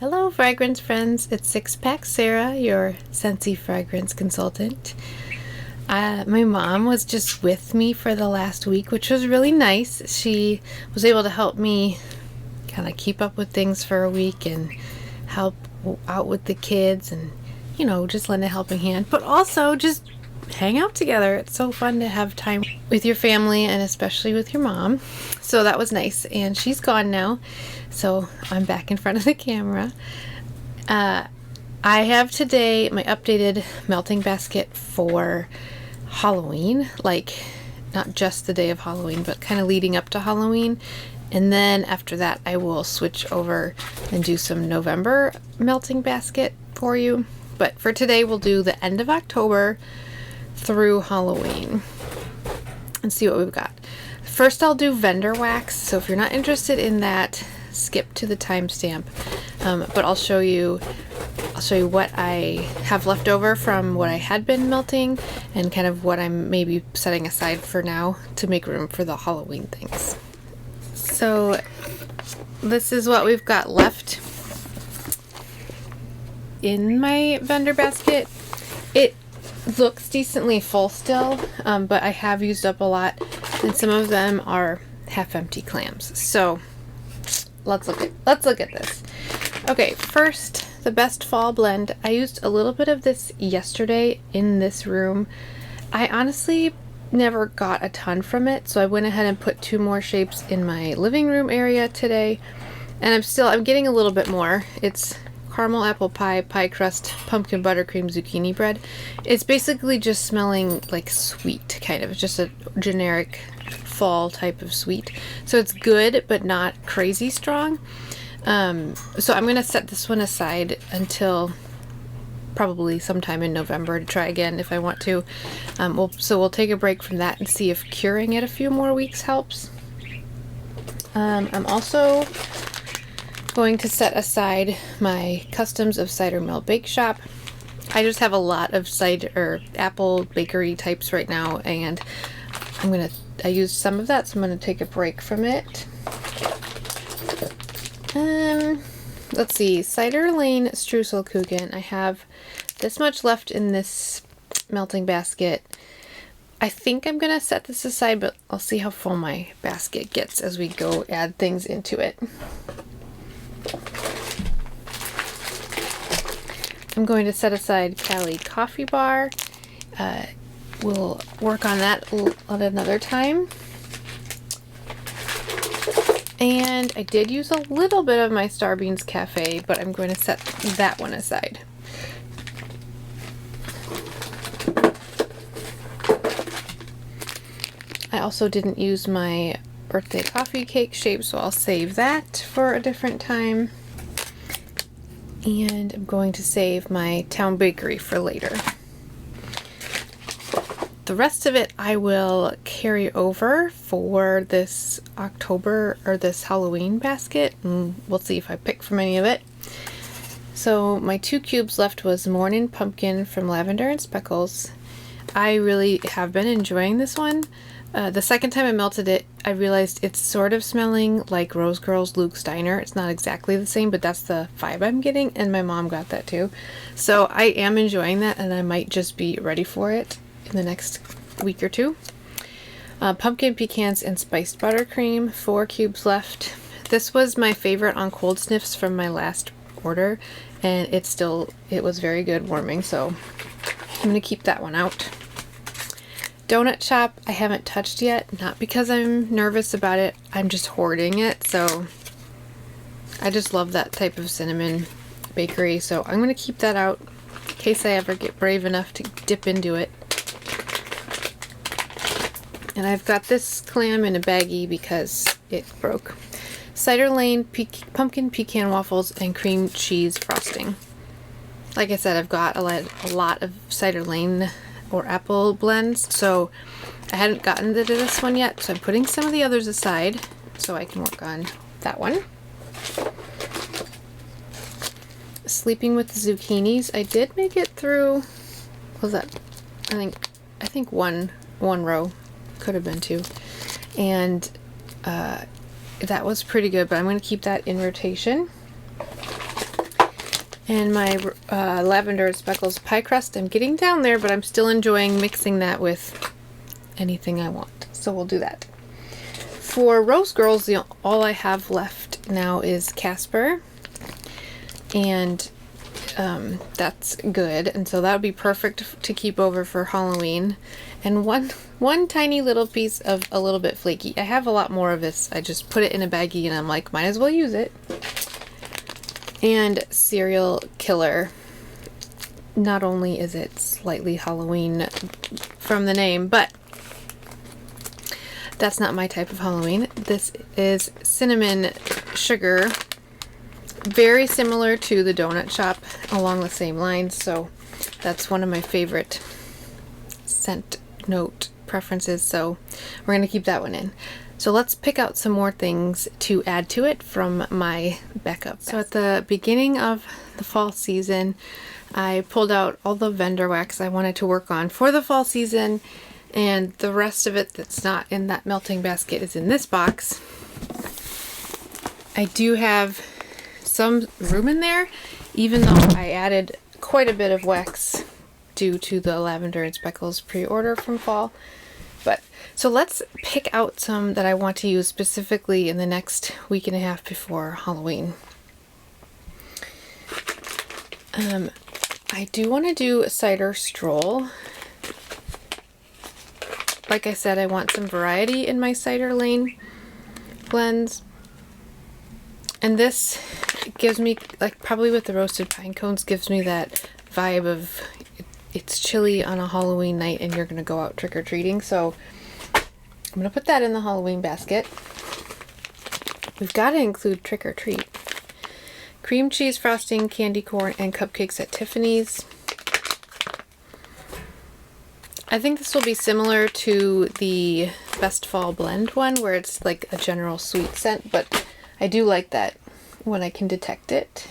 Hello fragrance friends, it's Six Pack Sarah, your Scentsy fragrance consultant. My mom was just with me for the last week, which was really nice. She was able to help me kind of keep up with things for a week and help out with the kids and, you know, just lend a helping hand, but also just hang out together. It's so fun to have time with your family and especially with your mom. So that was nice, and she's gone now, so I'm back in front of the camera. I have today my updated melting basket for Halloween, like not just the day of Halloween, but kind of leading up to Halloween. And then after that I will switch over and do some November melting basket for you. But for today we'll do the end of October through Halloween and see what we've got. First I'll do vendor wax, so if you're not interested in that, skip to the timestamp. But I'll show you what I have left over from what I had been melting and kind of what I'm maybe setting aside for now to make room for the Halloween things. So this is what we've got left in my vendor basket. It looks decently full still, but I have used up a lot, and some of them are half empty clams. So let's look at this. Okay, first, the best fall blend. I used a little bit of this yesterday in this room. I honestly never got a ton from it, so I went ahead and put 2 more shapes in my living room area today, and I'm getting a little bit more. It's caramel apple pie, pie crust, pumpkin buttercream, zucchini bread. It's basically just smelling like sweet, kind of. It's just a generic fall type of sweet. So it's good, but not crazy strong. So I'm going to set this one aside until probably sometime in November to try again if I want to. So we'll take a break from that and see if curing it a few more weeks helps. I'm also going to set aside my Customs of Cider Mill Bake Shop. I just have a lot of cider or apple bakery types right now, and I used some of that, so I'm gonna take a break from it. Let's see, Cider Lane Streuselkuchen. I have this much left in this melting basket. I think I'm gonna set this aside, but I'll see how full my basket gets as we go add things into it. I'm going to set aside Cali Coffee Bar. We'll work on that at another time. And I did use a little bit of my Starbeans Cafe, but I'm going to set that one aside. I also didn't use my birthday coffee cake shape, so I'll save that for a different time. And I'm going to save my Town Bakery for later. The rest of it I will carry over for this October or this Halloween basket, and we'll see if I pick from any of it. So my 2 cubes left was Morning Pumpkin from Lavender and Speckles. I really have been enjoying this one. The second time I melted it, I realized it's sort of smelling like Rose Girl's Luke's Diner. It's not exactly the same, but that's the vibe I'm getting, and my mom got that too. So I am enjoying that, and I might just be ready for it in the next week or 2. Pumpkin pecans and spiced buttercream, 4 cubes left. This was my favorite on cold sniffs from my last order, and it was very good warming, so I'm gonna keep that one out. Donut shop I haven't touched yet, not because I'm nervous about it, I'm just hoarding it. So I just love that type of cinnamon bakery, so I'm gonna keep that out in case I ever get brave enough to dip into it. And I've got this clam in a baggie because it broke. Cider Lane pumpkin pecan waffles and cream cheese frosting. Like I said, I've got a lot of Cider Lane or apple blends, so I hadn't gotten to this one yet, so I'm putting some of the others aside so I can work on that one. Sleeping with the Zucchinis, I did make it through, what was that? I think one row, could have been 2. and that was pretty good, but I'm going to keep that in rotation. And my lavender and speckles pie crust, I'm getting down there, but I'm still enjoying mixing that with anything I want. So we'll do that. For Rose Girls, all I have left now is Casper. And that's good. And so that would be perfect to keep over for Halloween. And one tiny little piece of a little bit flaky. I have a lot more of this. I just put it in a baggie and I'm like, might as well use it. And Serial Killer. Not only is it slightly Halloween from the name, but that's not my type of Halloween. This is cinnamon sugar. Very similar to the donut shop, along the same lines, so that's one of my favorite scent note preferences, so we're going to keep that one in. So let's pick out some more things to add to it from my backup. So at the beginning of the fall season, I pulled out all the vendor wax I wanted to work on for the fall season, and the rest of it that's not in that melting basket is in this box. I do have some room in there, even though I added quite a bit of wax due to the lavender and speckles pre-order from fall. But so let's pick out some that I want to use specifically in the next week and a half before Halloween. I do want to do a cider stroll. Like I said, I want some variety in my Cider Lane blends. And this gives me, like probably with the roasted pine cones, gives me that vibe of it's chilly on a Halloween night and you're going to go out trick-or-treating. So I'm going to put that in the Halloween basket. We've got to include trick-or-treat. Cream cheese frosting, candy corn, and cupcakes at Tiffany's. I think this will be similar to the Best Fall Blend one, where it's like a general sweet scent, but I do like that when I can detect it.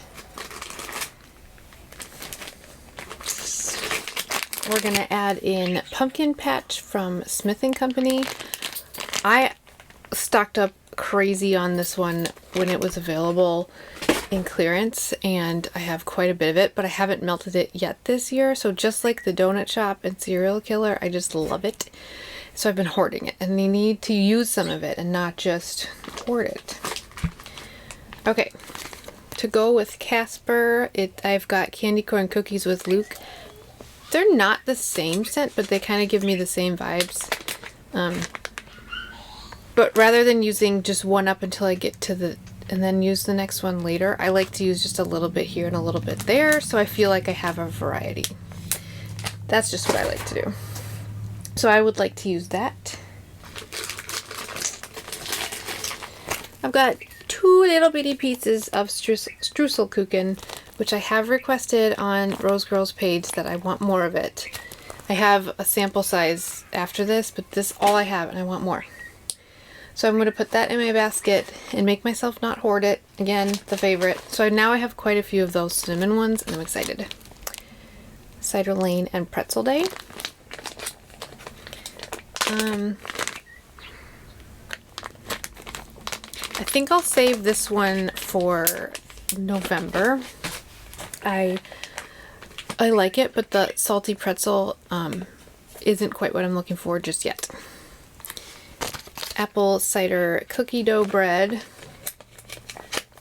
We're going to add in Pumpkin Patch from Smith & Company. I stocked up crazy on this one when it was available in clearance, and I have quite a bit of it, but I haven't melted it yet this year. So just like the Donut Shop and Serial Killer, I just love it. So I've been hoarding it, and you need to use some of it and not just hoard it. Okay, to go with Casper, I've got Candy Corn Cookies with Luke. They're not the same scent, but they kind of give me the same vibes. But rather than using just one up until I get to and then use the next one later, I like to use just a little bit here and a little bit there, so I feel like I have a variety. That's just what I like to do. So I would like to use that. I've got 2 little bitty pieces of Streuselkuchen, which I have requested on Rose Girl's page that I want more of it. I have a sample size after this, but this is all I have and I want more. So I'm going to put that in my basket and make myself not hoard it. Again, the favorite. So now I have quite a few of those cinnamon ones and I'm excited. Cider Lane and Pretzel Day. I think I'll save this one for November. I like it, but the salty pretzel isn't quite what I'm looking for just yet. Apple cider cookie dough bread.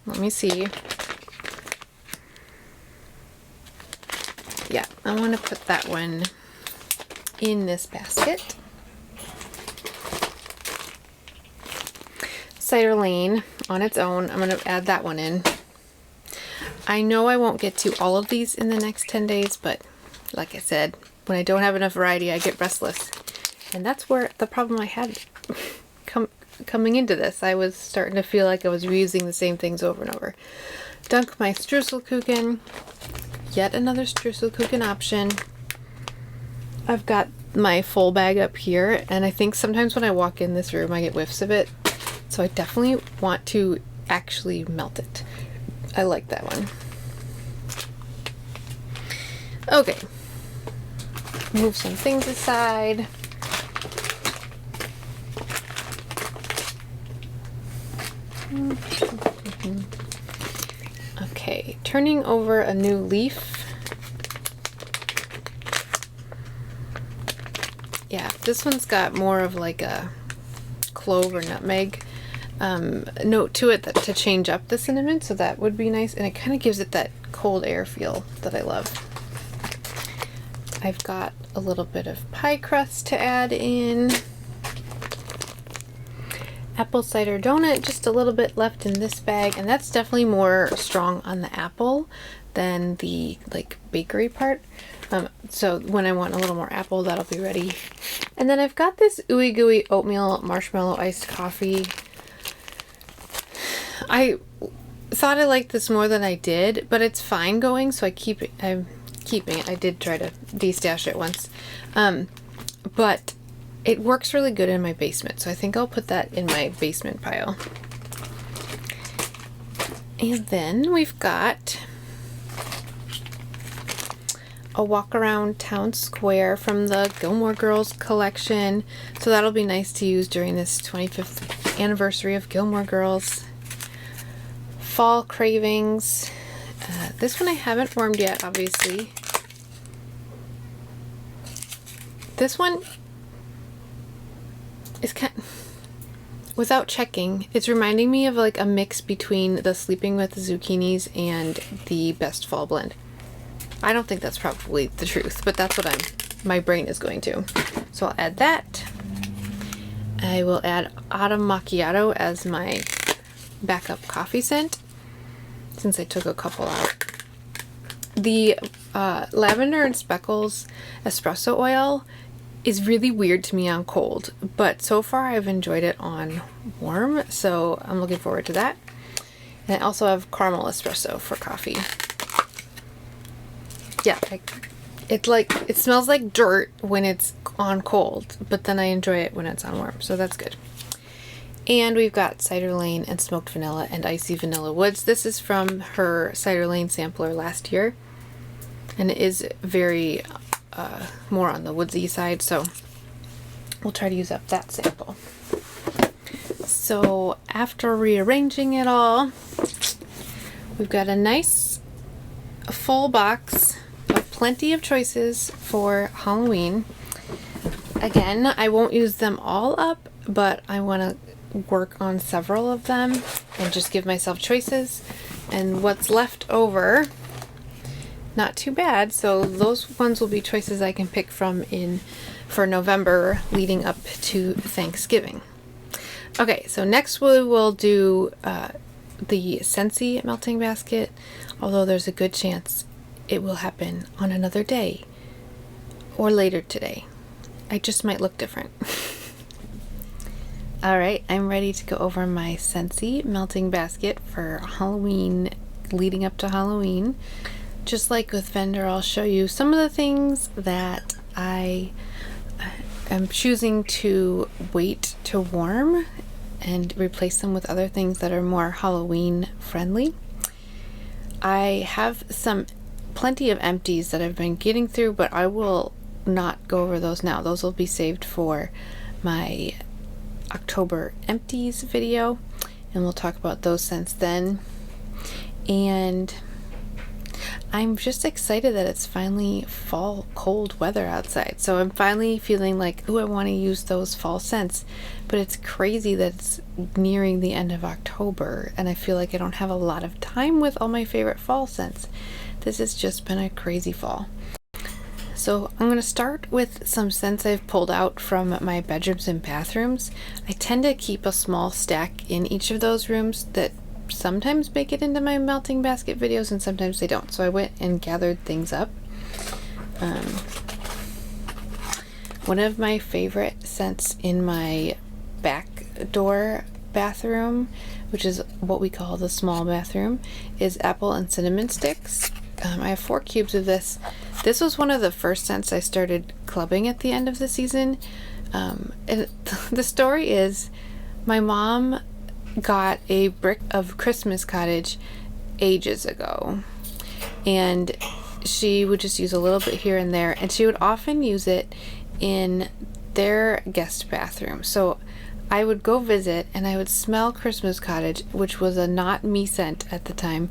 Let me see. Yeah, I want to put that one in this basket. Cider Lane on its own. I'm going to add that one in. I know I won't get to all of these in the next 10 days, but like I said, when I don't have enough variety, I get restless. And that's where the problem I had coming into this. I was starting to feel like I was reusing the same things over and over. Dunk my Streuselkuchen. Yet another Streuselkuchen option. I've got my full bag up here, and I think sometimes when I walk in this room I get whiffs of it. So I definitely want to actually melt it. I like that one. Okay. Move some things aside. Okay, turning over a new leaf. Yeah, this one's got more of like a clove or nutmeg note to it to change up the cinnamon, so that would be nice, and it kind of gives it that cold air feel that I love. I've got a little bit of pie crust to add in. Apple cider donut, just a little bit left in this bag, and that's definitely more strong on the apple than the like bakery part. So when I want a little more apple, that'll be ready. And then I've got this ooey gooey oatmeal marshmallow iced coffee. I thought I liked this more than I did, but it's fine going, so I'm keeping it. I did try to de-stash it once. But it works really good in my basement, so I think I'll put that in my basement pile. And then we've got a walk around town square from the Gilmore Girls collection. So that'll be nice to use during this 25th anniversary of Gilmore Girls. Fall cravings. This one I haven't warmed yet, obviously. This one is without checking, it's reminding me of like a mix between the Sleeping with the Zucchinis and the Best Fall Blend. I don't think that's probably the truth, but that's what my brain is going to. So I'll add that. I will add Autumn Macchiato as my backup coffee scent, since I took a couple out. The lavender and speckles espresso oil is really weird to me on cold, but so far I've enjoyed it on warm, so I'm looking forward to that. And I also have caramel espresso for coffee. Yeah, it smells like dirt when it's on cold, but then I enjoy it when it's on warm, so that's good. And we've got Cider Lane and Smoked Vanilla and Icy Vanilla Woods. This is from her Cider Lane sampler last year, and it is very more on the woodsy side, so we'll try to use up that sample. So after rearranging it all, we've got a nice full box of plenty of choices for Halloween. Again, I won't use them all up, but I want to work on several of them and just give myself choices. And what's left over, not too bad, so those ones will be choices I can pick from for November leading up to Thanksgiving. Okay, so next we will do the Scentsy melting basket, although there's a good chance it will happen on another day or later today. I just might look different. Alright, I'm ready to go over my Scentsy melting basket for Halloween, leading up to Halloween. Just like with Vendor, I'll show you some of the things that I am choosing to wait to warm and replace them with other things that are more Halloween friendly. I have plenty of empties that I've been getting through, but I will not go over those now. Those will be saved for my October empties video, and we'll talk about those scents then. And I'm just excited that it's finally fall cold weather outside, so I'm finally feeling like, ooh, I want to use those fall scents. But it's crazy that it's nearing the end of October and I feel like I don't have a lot of time with all my favorite fall scents. This has just been a crazy fall. So I'm going to start with some scents I've pulled out from my bedrooms and bathrooms. I tend to keep a small stack in each of those rooms that sometimes make it into my melting basket videos and sometimes they don't. So I went and gathered things up. One of my favorite scents in my back door bathroom, which is what we call the small bathroom, is apple and cinnamon sticks. I have 4 cubes of this. This was one of the first scents I started clubbing at the end of the season. And the story is, my mom got a brick of Christmas cottage ages ago, and she would just use a little bit here and there, and she would often use it in their guest bathroom. So I would go visit and I would smell Christmas Cottage, which was a not me scent at the time.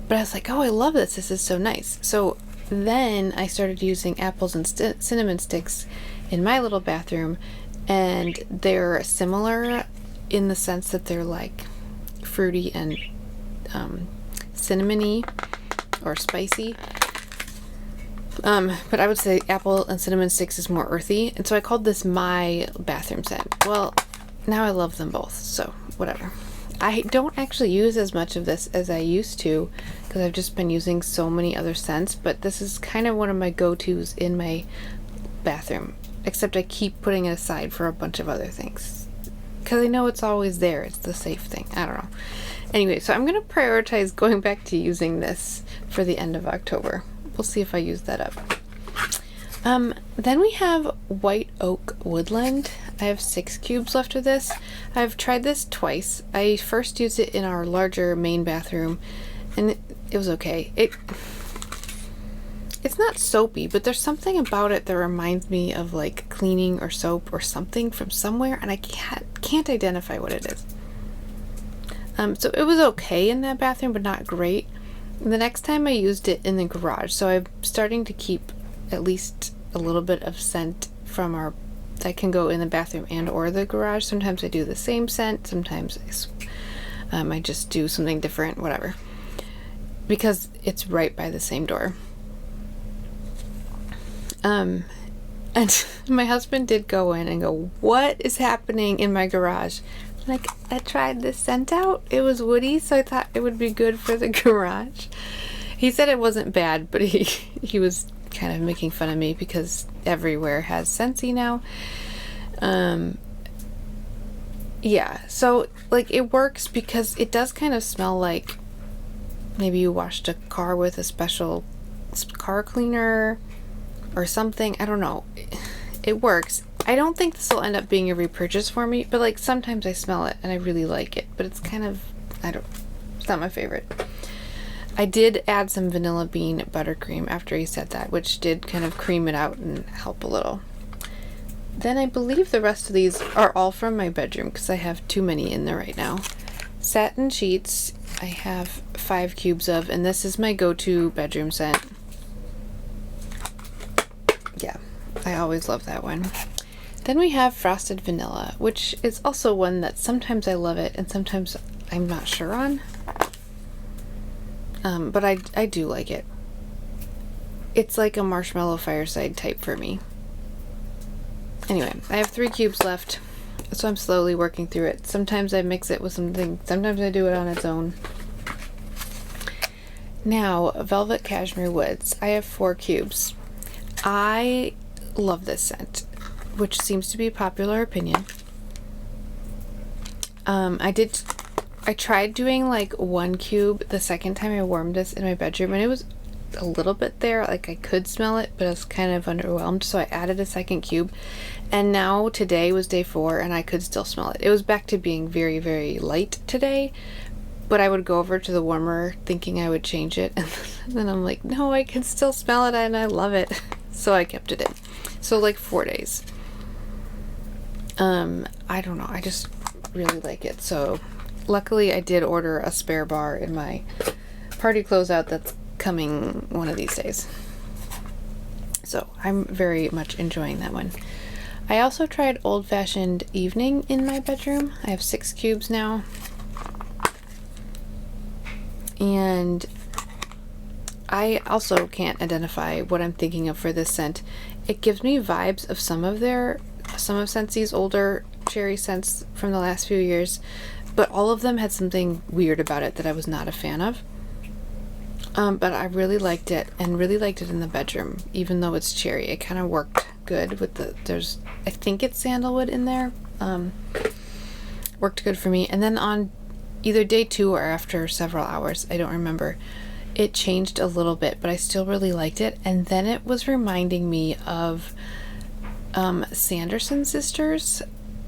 But I was like, oh, I love this. This is so nice. So then I started using apples and cinnamon sticks in my little bathroom, and they're similar in the sense that they're like fruity and cinnamony or spicy. But I would say apple and cinnamon sticks is more earthy, and so I called this my bathroom scent. Well, now I love them both, so whatever. I don't actually use as much of this as I used to because I've just been using so many other scents, but this is kind of one of my go-tos in my bathroom, except I keep putting it aside for a bunch of other things because I know it's always there. It's the safe thing. I don't know. Anyway, so I'm going to prioritize going back to using this for the end of October. We'll see if I use that up. Then we have White Oak Woodland. I have 6 cubes left of this. I've tried this twice. I first used it in our larger main bathroom, and it was okay. It's not soapy, but there's something about it that reminds me of like cleaning or soap or something from somewhere, and I can't identify what it is. So it was okay in that bathroom, but not great. The next time I used it in the garage, so I'm starting to keep at least a little bit of scent from our that can go in the bathroom and or the garage. Sometimes I do the same scent, sometimes I just do something different, whatever, because it's right by the same door. And my husband did go in and go, what is happening in my garage? Like, I tried this scent out. It was woody, so I thought it would be good for the garage. He said it wasn't bad, but he was kind of making fun of me because everywhere has Scentsy now. Yeah, so like it works because it does kind of smell like maybe you washed a car with a special car cleaner or something. I don't know. It works. I don't think this will end up being a repurchase for me, but like sometimes I smell it and I really like it, but it's kind of, it's not my favorite. I did add some vanilla bean buttercream after he said that, which did kind of cream it out and help a little. Then I believe the rest of these are all from my bedroom because I have too many in there right now. Satin sheets, I have 5 cubes of, and this is my go-to bedroom scent. Yeah, I always love that one. Then we have Frosted Vanilla, which is also one that sometimes I love it and sometimes I'm not sure on. But I do like it. It's like a marshmallow fireside type for me. Anyway, I have 3 cubes left, so I'm slowly working through it. Sometimes I mix it with something, sometimes I do it on its own. Now, Velvet Cashmere Woods. I have 4 cubes. I love this scent, which seems to be a popular opinion. I tried doing like 1 cube the second time I warmed this in my bedroom, and it was a little bit there, like I could smell it, but I was kind of underwhelmed, so I added a 2nd cube, and now today was day 4 and I could still smell it. It was back to being very, very light today, but I would go over to the warmer thinking I would change it, and then I'm like, no, I can still smell it and I love it. So I kept it in. So like 4 days. I don't know, I just really like it. So luckily I did order a spare bar in my party closeout that's coming one of these days. So I'm very much enjoying that one. I also tried Old Fashioned Evening in my bedroom. I have 6 cubes now. And I also can't identify what I'm thinking of for this scent. It gives me vibes of some of Scentsy's older cherry scents from the last few years, but all of them had something weird about it that I was not a fan of. But I really liked it, and really liked it in the bedroom, even though it's cherry. It kind of worked good with I think it's sandalwood in there. Worked good for me. And then on either day 2 or after several hours, I don't remember, it changed a little bit, but I still really liked it. And then it was reminding me of Sanderson Sisters,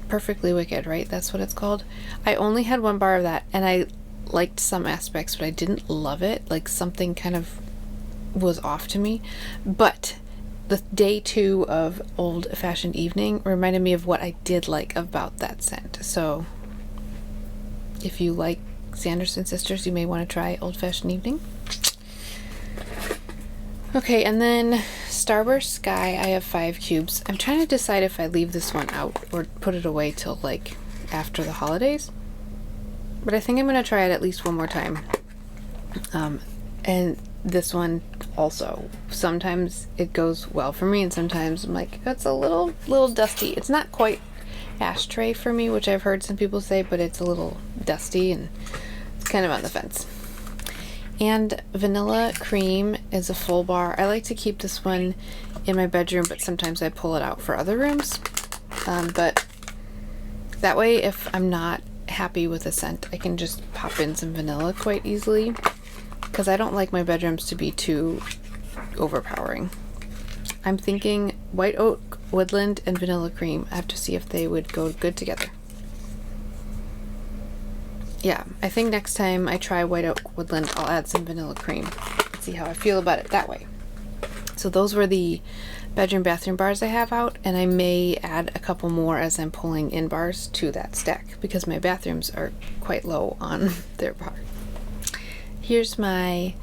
Perfectly Wicked, right? That's what it's called. I only had 1 bar of that, and I liked some aspects, but I didn't love it. Like something kind of was off to me. But the day 2 of Old Fashioned Evening reminded me of what I did like about that scent. So if you like Sanderson Sisters, you may want to try Old Fashioned Evening. Okay, and then Starburst Sky, I have 5 cubes. I'm trying to decide if I leave this one out or put it away till like after the holidays. But I think I'm going to try it at least one more time. And this one also, sometimes it goes well for me and sometimes I'm like, it's a little dusty. It's not quite ashtray for me, which I've heard some people say, but it's a little dusty and it's kind of on the fence. And Vanilla Cream is a full bar. I like to keep this one in my bedroom, but sometimes I pull it out for other rooms. But that way, if I'm not happy with a scent, I can just pop in some vanilla quite easily, because I don't like my bedrooms to be too overpowering. I'm thinking White Oak, Woodland, and Vanilla Cream. I have to see if they would go good together. Yeah, I think next time I try White Oak Woodland, I'll add some Vanilla Cream. See how I feel about it that way. So those were the bedroom bathroom bars I have out, and I may add a couple more as I'm pulling in bars to that stack because my bathrooms are quite low on their bar. Here's my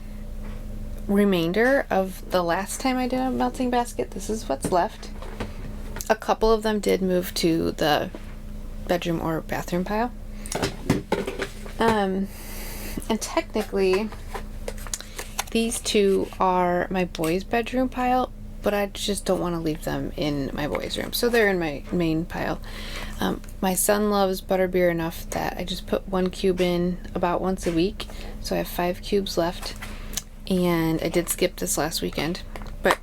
remainder of the last time I did a melting basket. This is what's left. A couple of them did move to the bedroom or bathroom pile. And technically these 2 are my boys' bedroom pile, but I just don't want to leave them in my boys' room, so they're in my main pile. My son loves butterbeer enough that I just put 1 cube in about once a week, so I have 5 cubes left, and I did skip this last weekend, but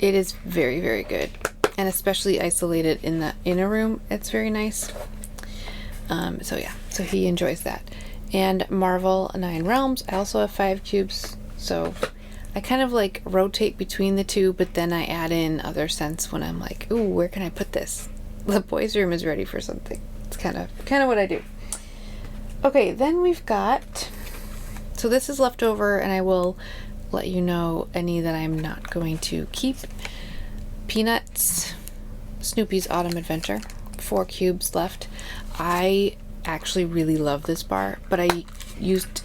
it is very, very good, and especially isolated in the inner room, it's very nice. So yeah, so he enjoys that. And Marvel 9 Realms, I also have 5 cubes, so I kind of like rotate between the 2, but then I add in other scents when I'm like, ooh, where can I put this? The boys' room is ready for something. It's kind of what I do. Okay, then we've got, so this is leftover, and I will let you know any that I'm not going to keep. Peanuts, Snoopy's Autumn Adventure, 4 cubes left. I actually really love this bar, but I used,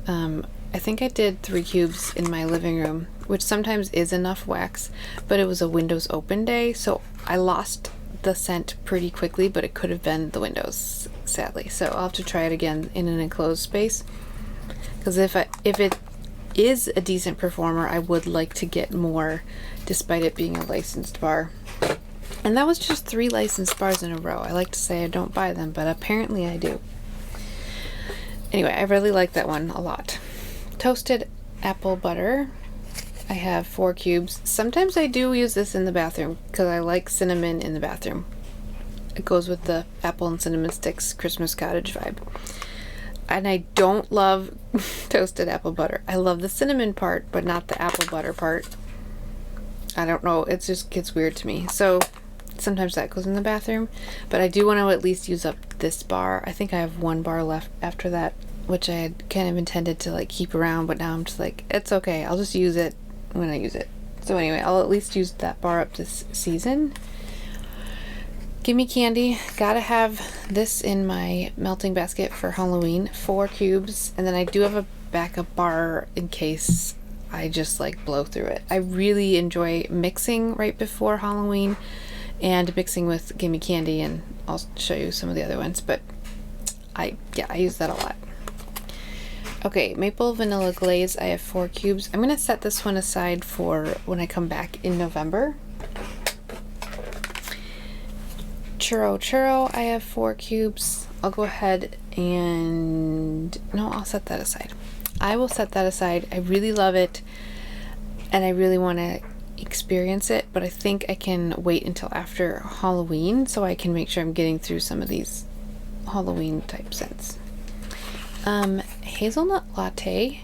I think I did 3 cubes in my living room, which sometimes is enough wax, but it was a windows open day, so I lost the scent pretty quickly, but it could have been the windows, sadly. So I'll have to try it again in an enclosed space, because if it is a decent performer, I would like to get more, despite it being a licensed bar. And that was just 3 licensed bars in a row. I like to say I don't buy them, but apparently I do. Anyway, I really like that one a lot. Toasted apple butter, I have 4 cubes. Sometimes I do use this in the bathroom because I like cinnamon in the bathroom. It goes with the apple and cinnamon sticks Christmas cottage vibe. And I don't love toasted apple butter. I love the cinnamon part, but not the apple butter part. I don't know, it just gets weird to me. So sometimes that goes in the bathroom, but I do want to at least use up this bar. I think I have 1 bar left after that, which I had kind of intended to like keep around, but now I'm just like, it's okay, I'll just use it when I use it. So anyway, I'll at least use that bar up this season. Gimme Candy, gotta have this in my melting basket for Halloween, 4 cubes, and then I do have a backup bar in case I just like blow through it. I really enjoy mixing right before Halloween and mixing with Gimme Candy, and I'll show you some of the other ones, but I use that a lot. Okay, Maple Vanilla Glaze, I have 4 cubes. I'm going to set this one aside for when I come back in November. Churro, I have 4 cubes. I'll go ahead and, no, I'll set that aside. I will set that aside. I really love it, and I really want to experience it, but I think I can wait until after Halloween so I can make sure I'm getting through some of these Halloween type scents. Hazelnut Latte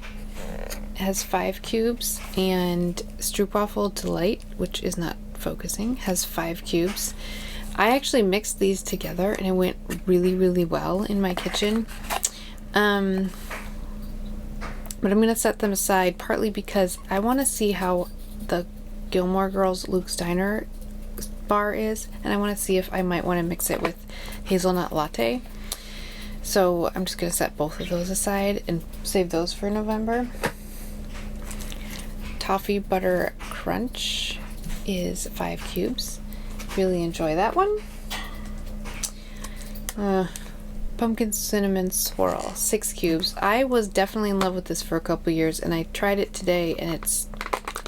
has 5 cubes, and Stroopwafel Delight, which is not focusing, has 5 cubes. I actually mixed these together and it went really, really well in my kitchen. but I'm going to set them aside partly because I want to see how the Gilmore Girls Luke's Diner bar is, and I want to see if I might want to mix it with hazelnut latte. So I'm just going to set both of those aside and save those for November. Toffee Butter Crunch is 5 cubes. Really enjoy that one. Pumpkin Cinnamon Swirl, 6 cubes. I was definitely in love with this for a couple years, and I tried it today, and it's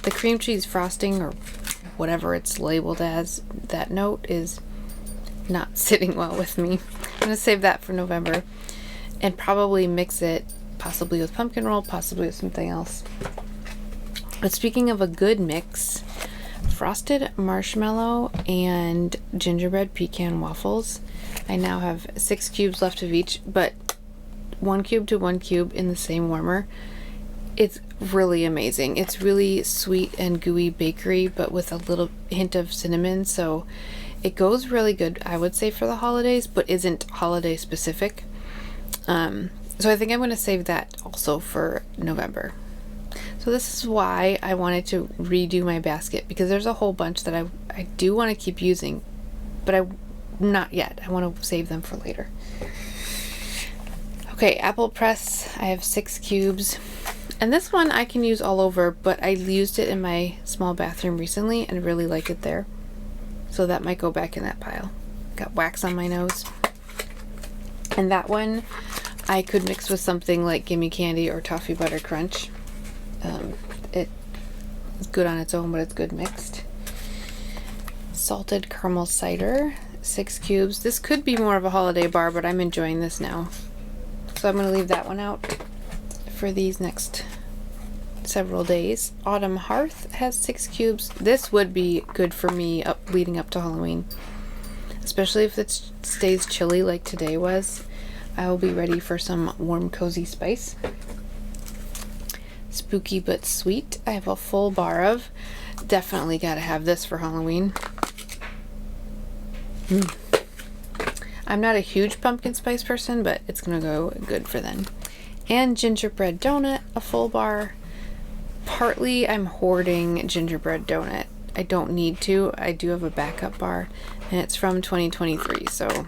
the cream cheese frosting, or whatever it's labeled as, that note is not sitting well with me. I'm going to save that for November and probably mix it possibly with pumpkin roll, possibly with something else. But speaking of a good mix, frosted marshmallow and gingerbread pecan waffles. I now have 6 cubes left of each, but 1 cube to 1 cube in the same warmer. It's really amazing. It's really sweet and gooey bakery, but with a little hint of cinnamon, so it goes really good, I would say, for the holidays, but isn't holiday specific. So I think I'm going to save that also for November. So this is why I wanted to redo my basket, because there's a whole bunch that I do want to keep using, but not yet. I want to save them for later. Okay, apple press. I have 6 cubes. And this one I can use all over, but I used it in my small bathroom recently and really like it there. So that might go back in that pile. Got wax on my nose. And that one I could mix with something like Gimme Candy or Toffee Butter Crunch. It's good on its own, but it's good mixed. Salted Caramel Cider, 6 cubes. This could be more of a holiday bar, but I'm enjoying this now. So I'm going to leave that one out for these next several days. Autumn Hearth has 6 cubes. This would be good for me leading up to Halloween, especially if it stays chilly like today was. I will be ready for some warm, cozy spice. Spooky but Sweet, I have a full bar of. Definitely gotta have this for Halloween. I'm not a huge pumpkin spice person, but it's gonna go good for then. And Gingerbread Donut, a full bar. Partly I'm hoarding gingerbread donut. I don't need to. I do have a backup bar, and it's from 2023, so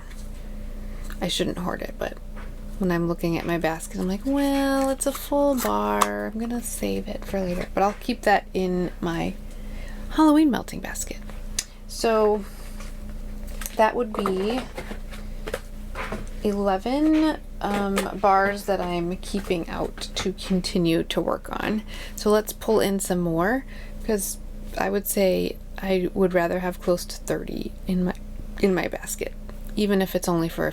I shouldn't hoard it, but when I'm looking at my basket, I'm like, well, it's a full bar. I'm gonna save it for later, but I'll keep that in my Halloween melting basket. So that would be 11 bars that I'm keeping out to continue to work on. So let's pull in some more, because I would say I would rather have close to 30 in my basket, even if it's only for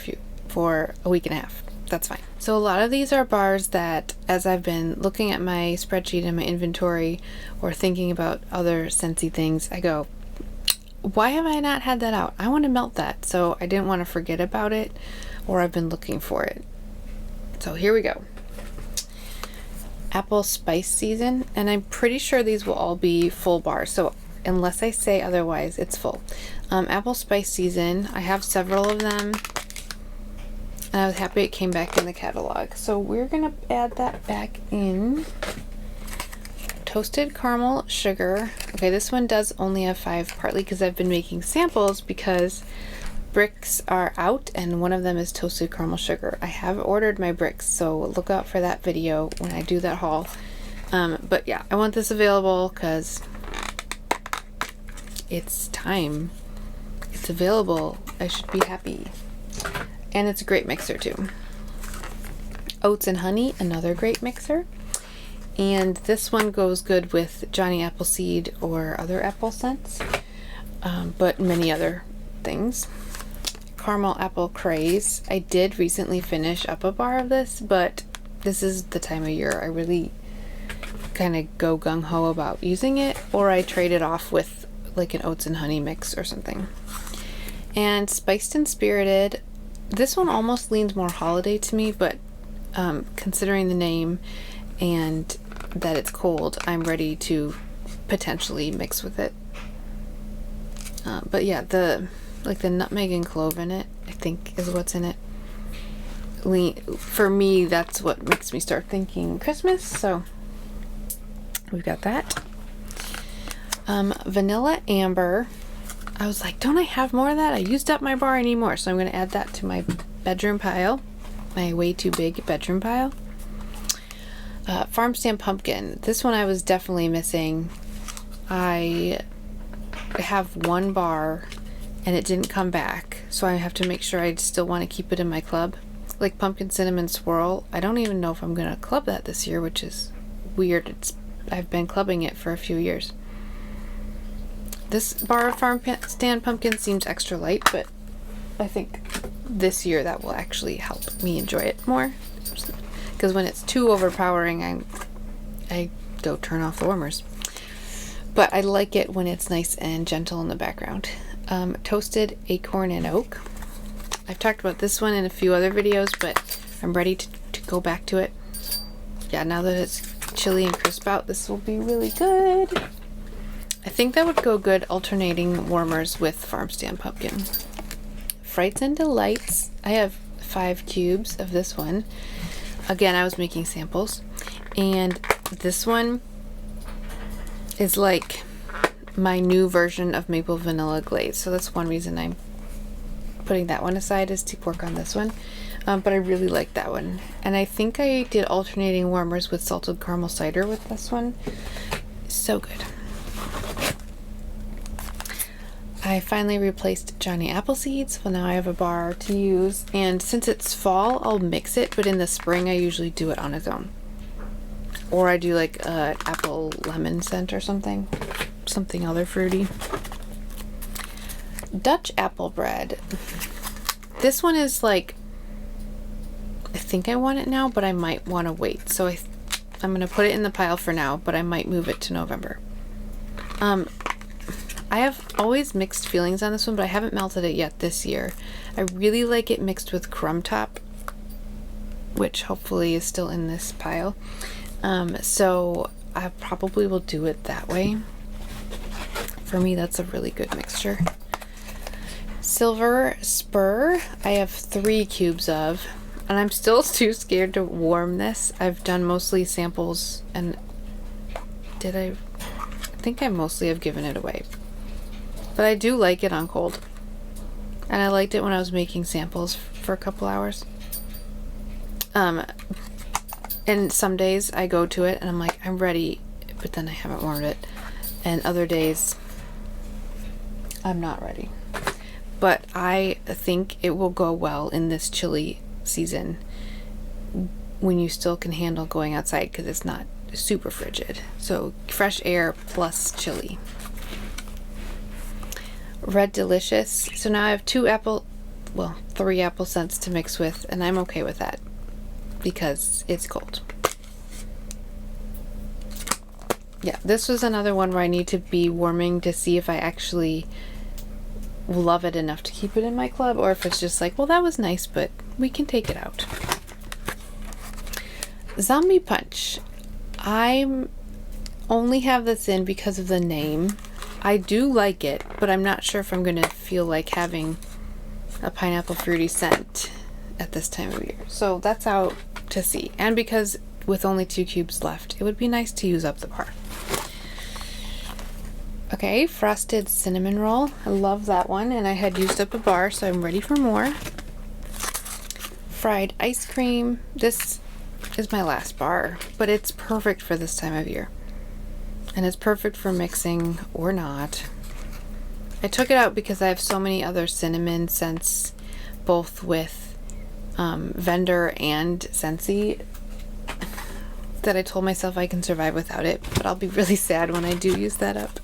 a week and a half. That's fine. So a lot of these are bars that, as I've been looking at my spreadsheet and my inventory or thinking about other Scentsy things, I go, why have I not had that out? I want to melt that. So I didn't want to forget about it, or I've been looking for it. So here we go. Apple Spice Season, and I'm pretty sure these will all be full bars. So unless I say otherwise, it's full. Apple Spice Season, I have several of them. And I was happy it came back in the catalog. So we're going to add that back in. Toasted Caramel Sugar. Okay, this one does only have 5, partly because I've been making samples because bricks are out and one of them is toasted caramel sugar. I have ordered my bricks, so look out for that video when I do that haul. But yeah, I want this available because it's time. It's available. I should be happy. And it's a great mixer too. Oats and Honey, another great mixer. And this one goes good with Johnny Appleseed or other apple scents, but many other things. Caramel Apple Craze. I did recently finish up a bar of this, but this is the time of year I really kind of go gung-ho about using it, or I trade it off with like an Oats and Honey mix or something. And Spiced and Spirited. This one almost leans more holiday to me, but considering the name and that it's cold, I'm ready to potentially mix with it. But yeah, the nutmeg and clove in it, I think, is what's in it. for me, that's what makes me start thinking Christmas. So we've got that. Vanilla Amber. I was like, don't I have more of that? I used up my bar, I need more. So I'm going to add that to my bedroom pile. My way too big bedroom pile. Farm Stand Pumpkin. This one I was definitely missing. I have one bar and it didn't come back. So I have to make sure I still want to keep it in my club. Like Pumpkin Cinnamon Swirl. I don't even know if I'm going to club that this year, which is weird. I've been clubbing it for a few years. This bar of Farm Stand Pumpkin seems extra light, but I think this year that will actually help me enjoy it more. Because when it's too overpowering, I go turn off the warmers. But I like it when it's nice and gentle in the background. Toasted Acorn and Oak. I've talked about this one in a few other videos, but I'm ready to go back to it. Yeah, now that it's chilly and crisp out, this will be really good. I think that would go good alternating warmers with Farm Stand Pumpkin. Frights and Delights. I have 5 cubes of this one. Again, I was making samples. And this one is like my new version of Maple Vanilla Glaze. So that's one reason I'm putting that one aside, is to work on this one. But I really like that one. And I think I did alternating warmers with Salted Caramel Cider with this one. So good. I finally replaced Johnny Appleseed, so now I have a bar to use. And since it's fall, I'll mix it, but in the spring I usually do it on its own. Or I do like apple lemon scent or something. Something other fruity. Dutch Apple Bread. This one is like, I think I want it now, but I might want to wait. So I'm going to put it in the pile for now, but I might move it to November. I have always mixed feelings on this one, but I haven't melted it yet this year. I really like it mixed with Crumb Top, which hopefully is still in this pile. So I probably will do it that way. For me, that's a really good mixture. Silver Spur, I have 3 cubes of, and I'm still too scared to warm this. I've done mostly samples, and I think I mostly have given it away. But I do like it on cold. And I liked it when I was making samples for a couple hours. And some days I go to it and I'm like, I'm ready, but then I haven't warmed it. And other days, I'm not ready. But I think it will go well in this chilly season when you still can handle going outside because it's not super frigid. So fresh air plus chilly. Red Delicious. So now I have 3 apple scents to mix with, and I'm okay with that because it's cold. Yeah, this was another one where I need to be warming to see if I actually love it enough to keep it in my club, or if it's just like, well, that was nice, but we can take it out. Zombie Punch. I only have this in because of the name. I do like it, but I'm not sure if I'm going to feel like having a pineapple fruity scent at this time of year. So that's out to see. And because with only 2 cubes left, it would be nice to use up the bar. Okay, Frosted Cinnamon Roll. I love that one, and I had used up a bar, so I'm ready for more. Fried Ice Cream. This is my last bar, but it's perfect for this time of year. And it's perfect for mixing or not. I took it out because I have so many other cinnamon scents, both with Vendor and Scentsy, that I told myself I can survive without it, but I'll be really sad when I do use that up.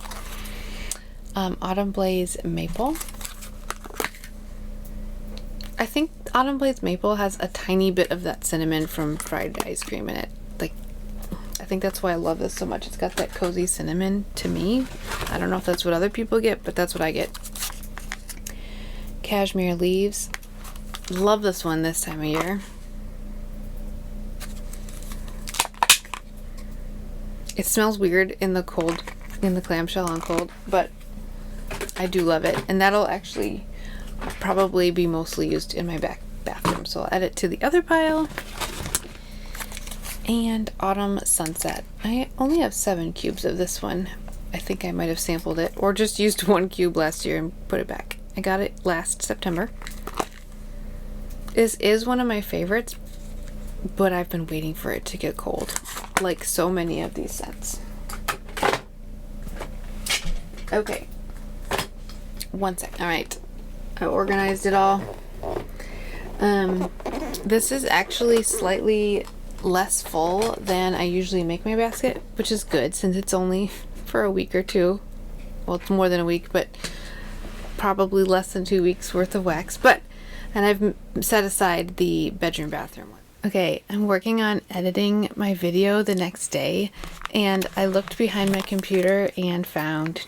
Autumn Blaze Maple. I think Autumn Blaze Maple has a tiny bit of that cinnamon from fried ice cream in it. Like, I think that's why I love this so much. It's got that cozy cinnamon to me. I don't know if that's what other people get, but that's what I get. Cashmere Leaves. Love this one this time of year. It smells weird in the cold, in the clamshell on cold, but I do love it. And that'll actually probably be mostly used in my bathroom. So I'll add it to the other pile. And Autumn Sunset. I only have 7 cubes of this one. I think I might have sampled it or just used 1 cube last year and put it back. I got it last September. This is one of my favorites, but I've been waiting for it to get cold, like so many of these scents. Okay, 1 sec. All right, I organized it all. This is actually slightly less full than I usually make my basket, which is good since it's only for a week or 2. Well, it's more than a week, but probably less than 2 weeks worth of wax. And I've set aside the bedroom bathroom one. Okay, I'm working on editing my video the next day, and I looked behind my computer and found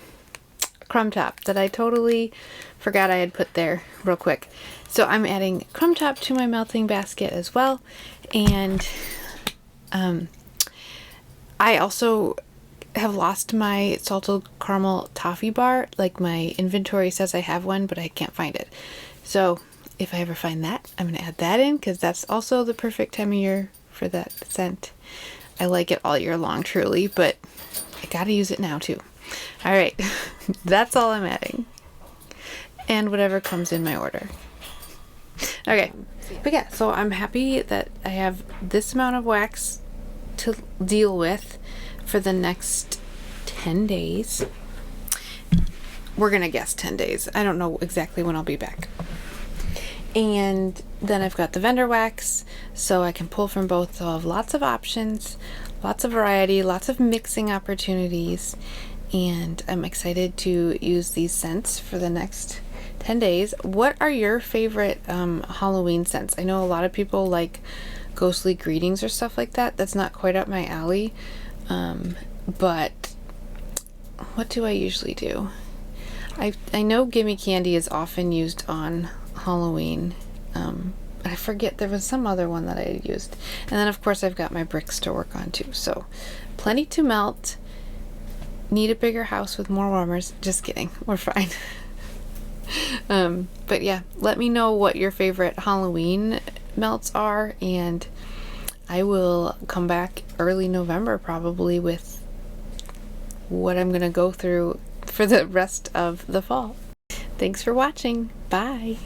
Crumb Top that I totally forgot I had put there real quick. So I'm adding Crumb Top to my melting basket as well. And I also have lost my salted caramel toffee bar. Like, my inventory says I have one, but I can't find it. So if I ever find that, I'm going to add that in, because that's also the perfect time of year for that scent. I like it all year long, truly, but I gotta use it now too. All right, that's all I'm adding. And whatever comes in my order. Okay, but yeah, so I'm happy that I have this amount of wax to deal with for the next 10 days. We're gonna guess 10 days. I don't know exactly when I'll be back. And then I've got the vendor wax, so I can pull from both. So I'll have lots of options, lots of variety, lots of mixing opportunities, and I'm excited to use these scents for the next 10 days. What are your favorite Halloween scents? I know a lot of people like ghostly greetings or stuff like that. That's not quite up my alley, but what do I usually do? I know Gimme Candy is often used on Halloween. I forget, there was some other one that I had used. And then of course I've got my bricks to work on too. So plenty to melt. Need a bigger house with more warmers. Just kidding, we're fine. But yeah, let me know what your favorite Halloween melts are, and I will come back early November probably with what I'm gonna go through for the rest of the fall. Thanks for watching. Bye.